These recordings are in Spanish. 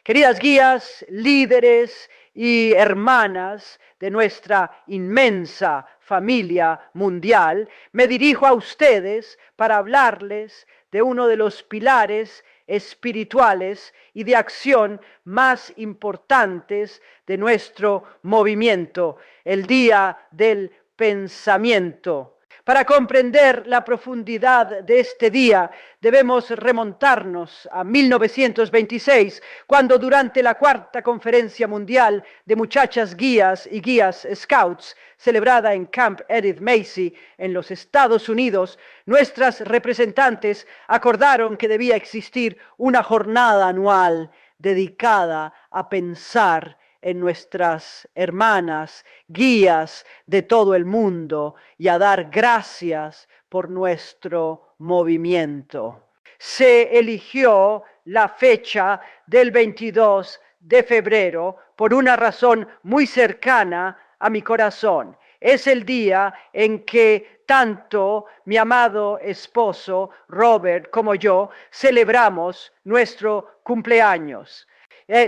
Queridas guías, líderes y hermanas de nuestra inmensa familia mundial, me dirijo a ustedes para hablarles de uno de los pilares espirituales y de acción más importantes de nuestro movimiento, el Día del Pensamiento. Para comprender la profundidad de este día, debemos remontarnos a 1926, cuando durante la Cuarta Conferencia Mundial de Muchachas Guías y Guías Scouts, celebrada en Camp Edith Macy, en los Estados Unidos, nuestras representantes acordaron que debía existir una jornada anual dedicada a pensar en nuestras hermanas, guías de todo el mundo, y a dar gracias por nuestro movimiento. Se eligió la fecha del 22 de febrero por una razón muy cercana a mi corazón. Es el día en que tanto mi amado esposo Robert como yo celebramos nuestro cumpleaños.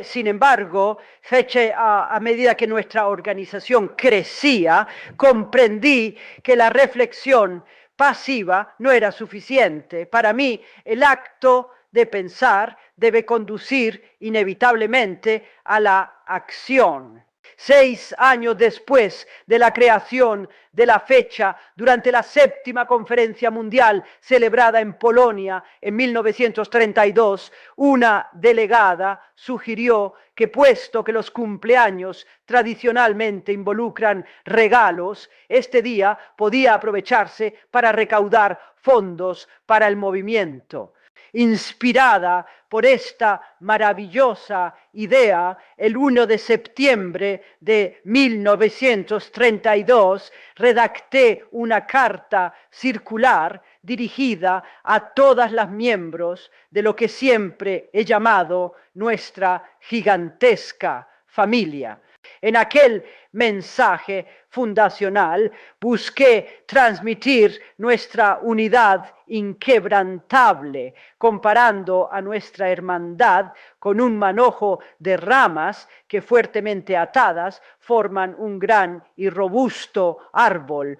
Sin embargo, a medida que nuestra organización crecía, comprendí que la reflexión pasiva no era suficiente. Para mí, el acto de pensar debe conducir inevitablemente a la acción. 6 años después de la creación de la fecha, durante la séptima conferencia mundial celebrada en Polonia en 1932, una delegada sugirió que, puesto que los cumpleaños tradicionalmente involucran regalos, este día podía aprovecharse para recaudar fondos para el movimiento. Inspirada por esta maravillosa idea, el 1 de septiembre de 1932 redacté una carta circular dirigida a todas las miembros de lo que siempre he llamado nuestra gigantesca familia. En aquel mensaje fundacional busqué transmitir nuestra unidad inquebrantable, comparando a nuestra hermandad con un manojo de ramas que, fuertemente atadas, forman un gran y robusto árbol.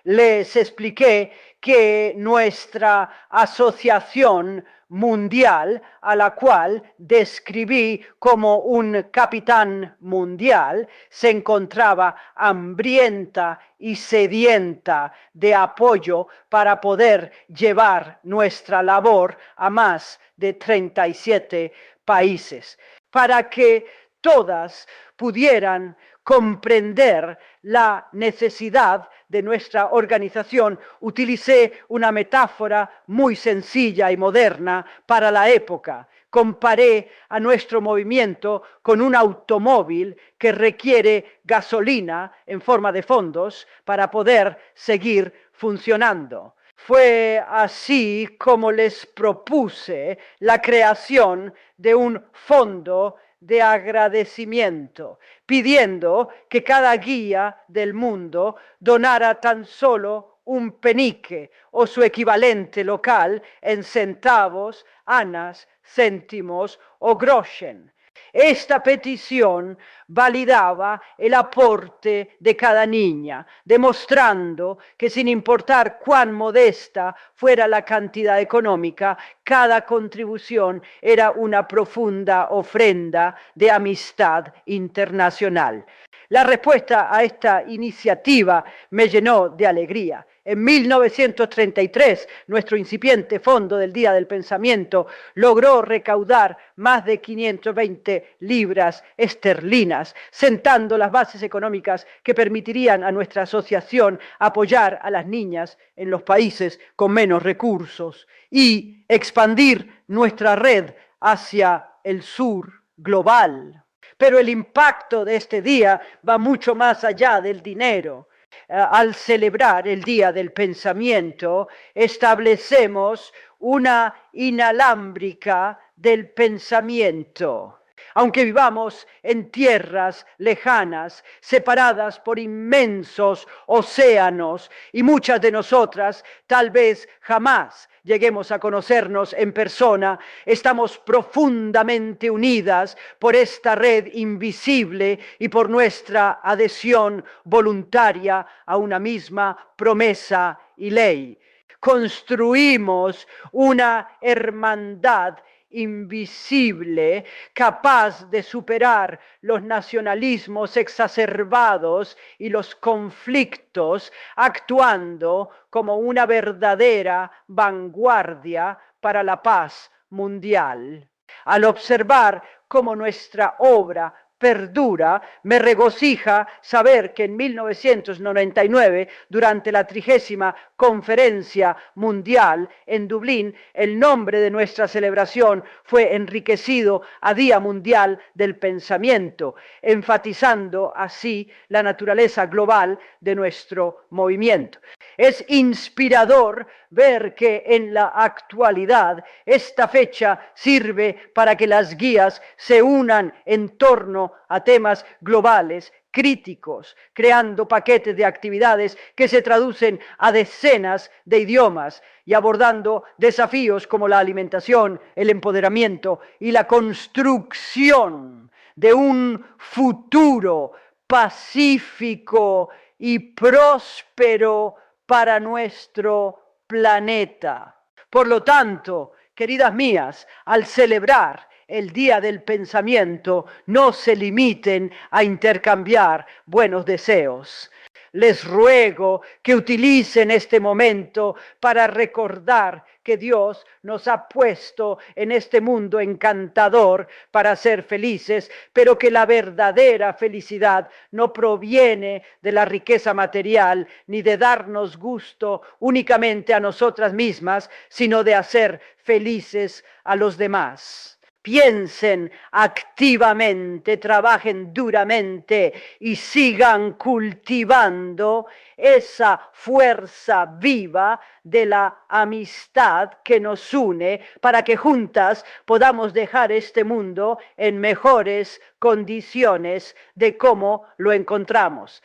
Les expliqué que nuestra asociación mundial, a la cual describí como un capitán mundial, se encontraba hambrienta y sedienta de apoyo para poder llevar nuestra labor a más de 37 países, para que todas pudieran comprender la necesidad de nuestra organización. Utilicé una metáfora muy sencilla y moderna para la época. Comparé a nuestro movimiento con un automóvil que requiere gasolina en forma de fondos para poder seguir funcionando. Fue así como les propuse la creación de un fondo de agradecimiento, pidiendo que cada guía del mundo donara tan solo un penique o su equivalente local en centavos, anas, céntimos o groschen. Esta petición validaba el aporte de cada niña, demostrando que, sin importar cuán modesta fuera la cantidad económica, cada contribución era una profunda ofrenda de amistad internacional. La respuesta a esta iniciativa me llenó de alegría. En 1933, nuestro incipiente Fondo del Día del Pensamiento logró recaudar más de 520 libras esterlinas, sentando las bases económicas que permitirían a nuestra asociación apoyar a las niñas en los países con menos recursos y expandir nuestra red hacia el sur global. Pero el impacto de este día va mucho más allá del dinero. Al celebrar el Día del Pensamiento, establecemos una inalámbrica del pensamiento. Aunque vivamos en tierras lejanas, separadas por inmensos océanos, y muchas de nosotras tal vez jamás lleguemos a conocernos en persona, estamos profundamente unidas por esta red invisible y por nuestra adhesión voluntaria a una misma promesa y ley. Construimos una hermandad invisible, capaz de superar los nacionalismos exacerbados y los conflictos, actuando como una verdadera vanguardia para la paz mundial. Al observar cómo nuestra obra perdura, me regocija saber que en 1999, durante la 30ª Conferencia Mundial en Dublín, el nombre de nuestra celebración fue enriquecido a Día Mundial del Pensamiento, enfatizando así la naturaleza global de nuestro movimiento. Es inspirador ver que en la actualidad esta fecha sirve para que las guías se unan en torno a temas globales críticos, creando paquetes de actividades que se traducen a decenas de idiomas y abordando desafíos como la alimentación, el empoderamiento y la construcción de un futuro pacífico y próspero para nuestro planeta. Por lo tanto, queridas mías, al celebrar el Día del Pensamiento, no se limiten a intercambiar buenos deseos. Les ruego que utilicen este momento para recordar que Dios nos ha puesto en este mundo encantador para ser felices, pero que la verdadera felicidad no proviene de la riqueza material ni de darnos gusto únicamente a nosotras mismas, sino de hacer felices a los demás. Piensen activamente, trabajen duramente y sigan cultivando esa fuerza viva de la amistad que nos une para que juntas podamos dejar este mundo en mejores condiciones de cómo lo encontramos.